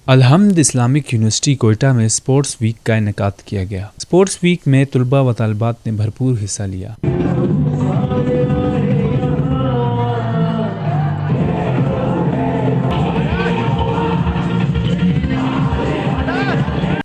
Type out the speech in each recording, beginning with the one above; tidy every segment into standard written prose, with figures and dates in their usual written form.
الحمد Islamic university Quetta میں sports week کا انعقاد کیا گیا۔ اسپورٹس ویک میں طلباء و طالبات نے بھرپور حصہ لیا۔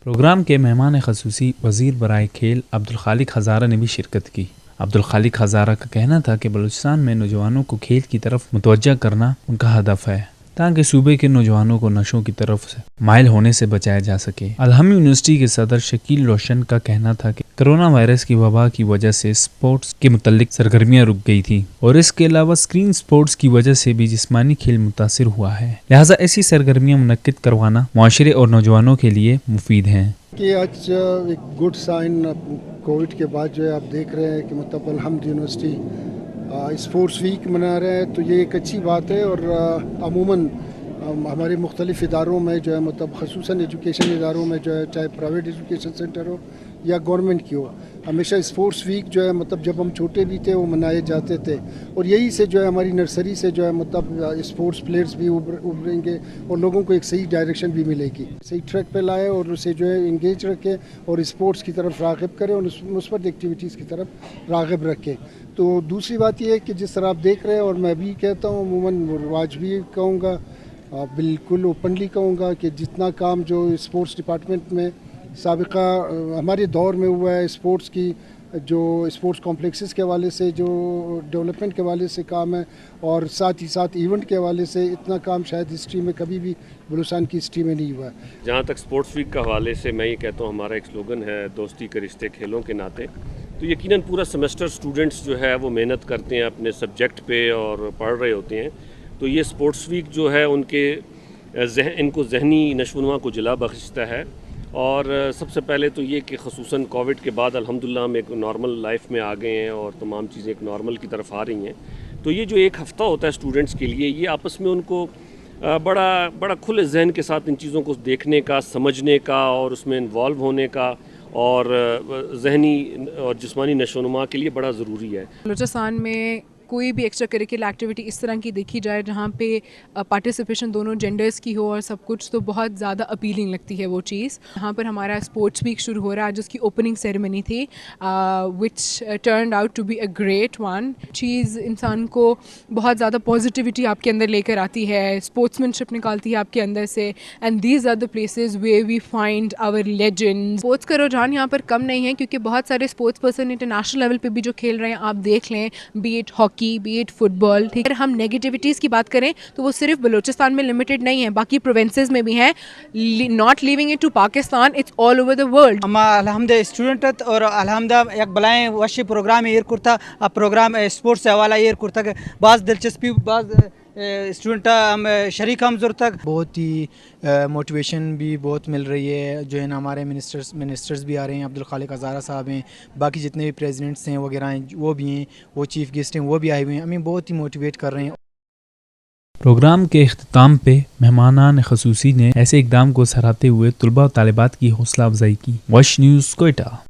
پروگرام کے مہمان خصوصی وزیر برائے کھیل عبدالخالق ہزارہ نے بھی شرکت کی۔ عبدالخالق ہزارہ کا کہنا تھا کہ بلوچستان میں نوجوانوں کو کھیل کی طرف متوجہ کرنا ان کا ہدف ہے تاکہ صوبے کے نوجوانوں کو نشوں کی طرف مائل ہونے سے بچایا جا سکے۔ الحمد یونیورسٹی کے صدر شکیل روشن کا کہنا تھا کہ کرونا وائرس کی وبا کی وجہ سے اسپورٹس کے متعلق سرگرمیاں رک گئی تھیں اور اس کے علاوہ اسکرین اسپورٹس کی وجہ سے بھی جسمانی کھیل متاثر ہوا ہے، لہٰذا ایسی سرگرمیاں منعقد کروانا معاشرے اور نوجوانوں کے لیے مفید ہیں۔ کہ آج ایک گڈ سائن کووڈ کے بعد جو ہے آپ دیکھ رہے ہیں کہ مطلب الحمد یونیورسٹی اسپورٹس ویک منا رہے ہیں، تو یہ ایک اچھی بات ہے۔ اور عموماً ہمارے مختلف اداروں میں جو ہے مطلب خصوصاً ایجوکیشن اداروں میں جو ہے، چاہے پرائیویٹ ایجوکیشن سینٹر ہو یا گورنمنٹ کی ہو، ہمیشہ اسپورٹس ویک جو ہے مطلب جب ہم چھوٹے بھی تھے وہ منائے جاتے تھے، اور یہی سے جو ہے ہماری نرسری سے جو ہے مطلب اسپورٹس پلیئرز بھی ابھریں گے اور لوگوں کو ایک صحیح ڈائریکشن بھی ملے گی۔ صحیح ٹریک پہ لائے اور اسے جو ہے انگیج رکھیں اور اسپورٹس کی طرف راغب کریں اور مثبت ایکٹیویٹیز کی طرف راغب رکھیں۔ تو دوسری بات یہ ہے کہ جس طرح آپ دیکھ رہے ہیں، اور میں بھی کہتا ہوں عموماً آج بھی کہوں گا، بالکل اوپنلی کہوں گا کہ جتنا کام جو اسپورٹس ڈپارٹمنٹ میں سابقہ ہمارے دور میں ہوا ہے، اسپورٹس کی جو اسپورٹس کمپلیکسز کے حوالے سے جو ڈیولپمنٹ کے حوالے سے کام ہے، اور ساتھ ہی ساتھ ایونٹ کے حوالے سے اتنا کام شاید ہسٹری میں کبھی بھی بلوچستان کی ہسٹری میں نہیں ہوا ہے۔ جہاں تک اسپورٹس ویک کا حوالے سے میں یہ کہتا ہوں، ہمارا ایک سلوگن ہے دوستی کے رشتے کھیلوں کے ناطے، تو یقیناً پورا سیمسٹر اسٹوڈنٹس جو ہے وہ محنت کرتے ہیں اپنے سبجیکٹ پہ اور پڑھ رہے ہوتے ہیں، تو یہ اسپورٹس ویک جو ہے ان کو ذہنی نشو و نما کو جلا بخشتا ہے۔ اور سب سے پہلے تو یہ کہ خصوصاً کووڈ کے بعد الحمدللہ ہم ایک نارمل لائف میں آ گئے ہیں اور تمام چیزیں ایک نارمل کی طرف آ رہی ہیں، تو یہ جو ایک ہفتہ ہوتا ہے اسٹوڈنٹس کے لیے، یہ آپس میں ان کو بڑا کھلے ذہن کے ساتھ ان چیزوں کو دیکھنے کا، سمجھنے کا اور اس میں انوالو ہونے کا، اور ذہنی اور جسمانی نشو و نما کے لیے بڑا ضروری ہے۔ بلوچستان میں کوئی بھی ایکسٹرا کریکولر ایکٹیویٹی اس طرح کی دیکھی جائے جہاں پہ پارٹیسپیشن دونوں جینڈرز کی ہو اور سب کچھ، تو بہت زیادہ اپیلنگ لگتی ہے وہ چیز۔ یہاں پر ہمارا اسپورٹس ویک شروع ہو رہا ہے، آج اس کی اوپننگ سیریمنی تھی، which turned out to be a great one. چیز انسان کو بہت زیادہ پازیٹیوٹی آپ کے اندر لے کر آتی ہے، اسپورٹس مین شپ نکالتی ہے آپ کے اندر سے، and these are the places where we find our legends. Sports کا رجحان یہاں پر کم نہیں ہے، کیونکہ بہت سارے اسپورٹس پرسن انٹرنیشنل لیول پہ بھی جو کھیل رہے ہیں آپ دیکھ لیں، be it hockey, be it football, ٹھیک ہے۔ ہم نیگیٹیوٹیز کی بات کریں تو وہ صرف بلوچستان میں لمیٹڈ نہیں ہے، باقی پروونسز میں بھی ہیں، not leaving it to Pakistan, it's all over the world. ہم الحمد اسٹوڈنٹ اور الحمد ایک بلائیں وشی پروگرام ایئر کرتا پروگرام اسپورٹس سے حوالہ ایئر کرتا کہ بعض دلچسپی بعض اسٹوڈنٹ ہم شریک ہم ضرور تک بہت ہی موٹیویشن بھی بہت مل رہی ہے، جو ہے نا ہمارے منسٹرز بھی آ رہے ہیں، عبدالخالق ہزارہ صاحب ہیں، باقی جتنے بھی پریزیڈنٹس ہیں وغیرہ ہیں وہ بھی ہیں، وہ چیف گیسٹ ہیں وہ بھی آئے ہوئے ہیں، ہمیں بہت ہی موٹیویٹ کر رہے ہیں۔ پروگرام کے اختتام پہ مہمانان خصوصی نے ایسے اقدام کو سراہتے ہوئے طلباء و طالبات کی حوصلہ افزائی کی۔ وش نیوز کوئٹہ۔